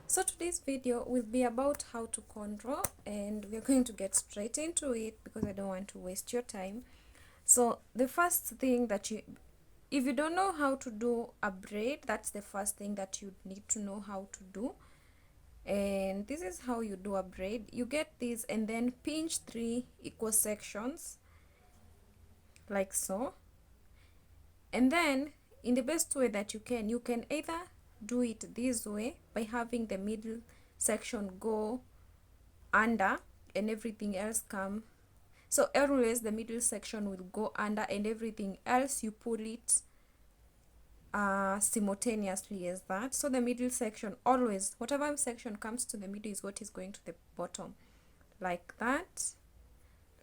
So today's video will be about how to cornrow, and we're going to get straight into it because I don't want to waste your time. So the first thing that if you don't know how to do a braid, that's the first thing that you need to know how to do. And this is how you do a braid. You get this and then pinch 3 equal sections like so. And then in the best way that you can either do it this way by having the middle section go under and everything else come. So always the middle section will go under and everything else you pull it simultaneously as that. So the middle section, always whatever section comes to the middle is what is going to the bottom, like that,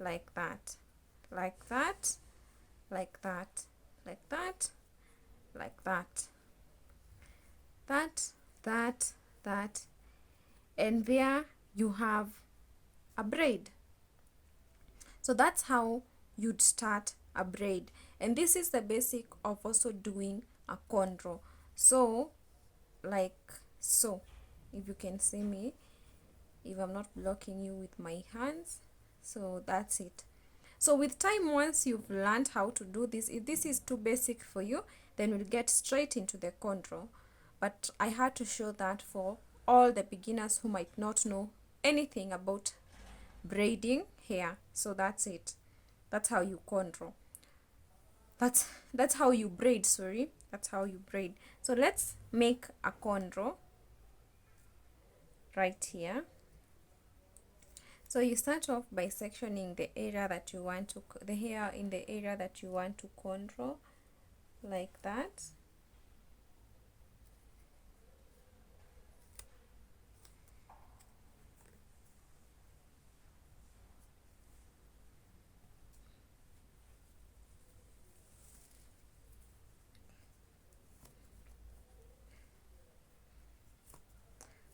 like that, like that, like that, like that, like that, that, and there you have a braid. So that's how you'd start a braid, and this is the basic of also doing a cornrow. So like so, if you can see me, if I'm not blocking you with my hands. So that's it. So with time, once you've learned how to do this, if this is too basic for you, then we'll get straight into the cornrow. But I had to show that for all the beginners who might not know anything about braiding hair. So that's it. That's how you cornrow. That's how you braid, sorry. That's how you braid. So let's make a cornrow right here. So you start off by sectioning the area that you want to, the hair in the area that you want to cornrow, like that.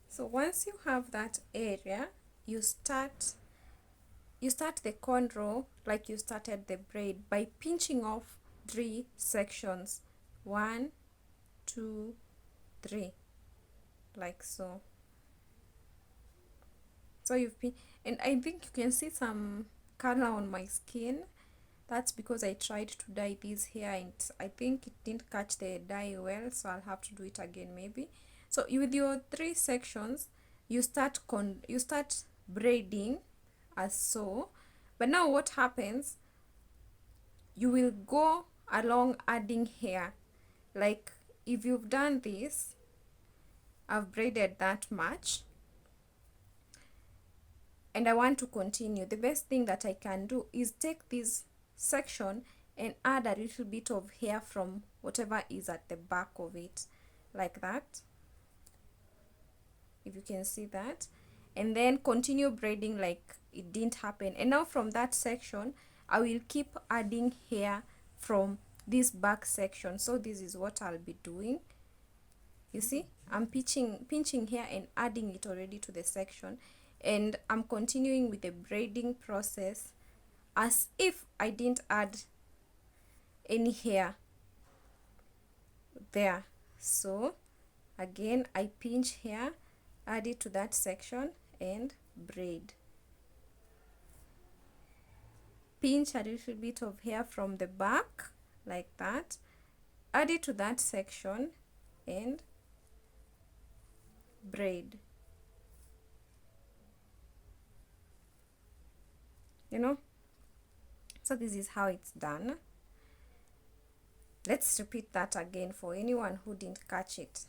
So once you have that area, you start the cornrow like you started the braid by pinching off 3 sections. 1, 2, 3, like so. So you've been, and I think you can see some color on my skin. That's because I tried to dye this hair and I think it didn't catch the dye well, so I'll have to do it again maybe. So with your 3 sections, you start braiding as so. But now what happens, you will go along adding hair. Like if you've done this, I've braided that much and I want to continue, the best thing that I can do is take this section and add a little bit of hair from whatever is at the back of it, like that, if you can see that, and then continue braiding like it didn't happen. And now from that section I will keep adding hair from this back section. So this is what I'll be doing. You see, I'm pinching here and adding it already to the section, and I'm continuing with the braiding process as if I didn't add any hair there. So again, I pinch here, add it to that section and braid. Pinch a little bit of hair from the back like that, add it to that section and braid. You know, so this is how it's done. Let's repeat that again for anyone who didn't catch it.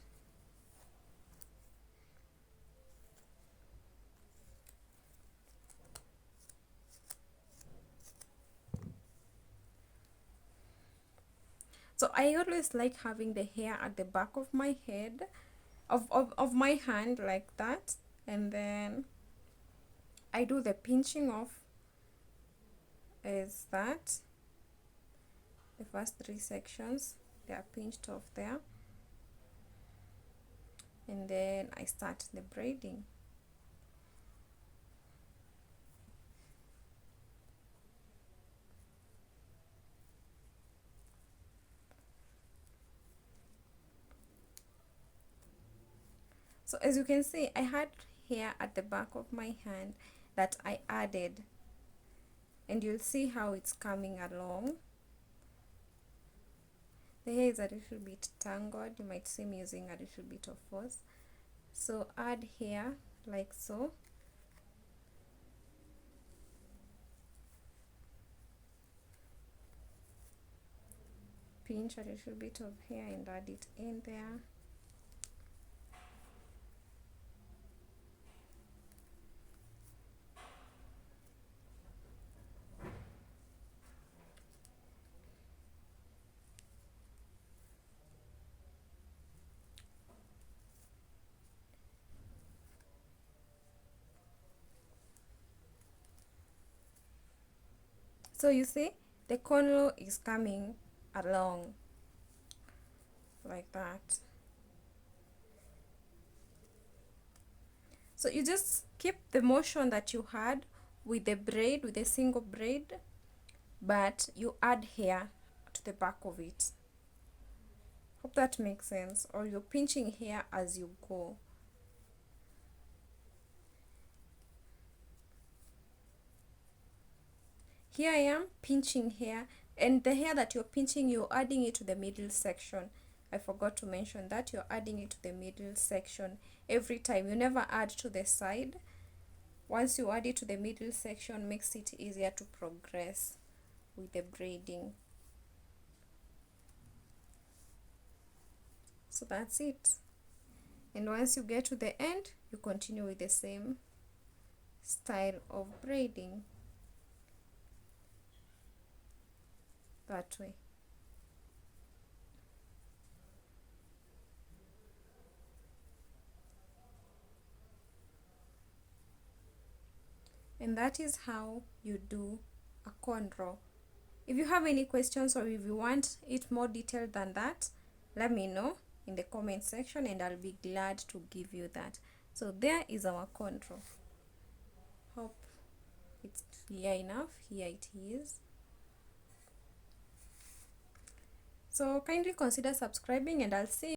So I always like having the hair at the back of my head, of my hand, like that, and then I do the pinching off as that. The first 3 sections, they are pinched off there, and then I start the braiding. So as you can see, I had hair at the back of my hand that I added, and you'll see how it's coming along. The hair is a little bit tangled. You might see me using a little bit of force. So add hair like so. Pinch a little bit of hair and add it in there. So you see, the cornrow is coming along like that. So you just keep the motion that you had with the braid, with a single braid, but you add hair to the back of it. Hope that makes sense. Or you're pinching hair as you go. Here I am pinching hair, and the hair that you're pinching, you're adding it to the middle section. I forgot to mention that you're adding it to the middle section every time. You never add to the side. Once you add it to the middle section, makes it easier to progress with the braiding. So that's it. And once you get to the end, you continue with the same style of braiding. That way. And that is how you do a cornrow. If you have any questions, or if you want it more detailed than that, let me know in the comment section and I'll be glad to give you that. So there is our cornrow. Hope it's clear enough. Here it is. So kindly consider subscribing, and I'll see you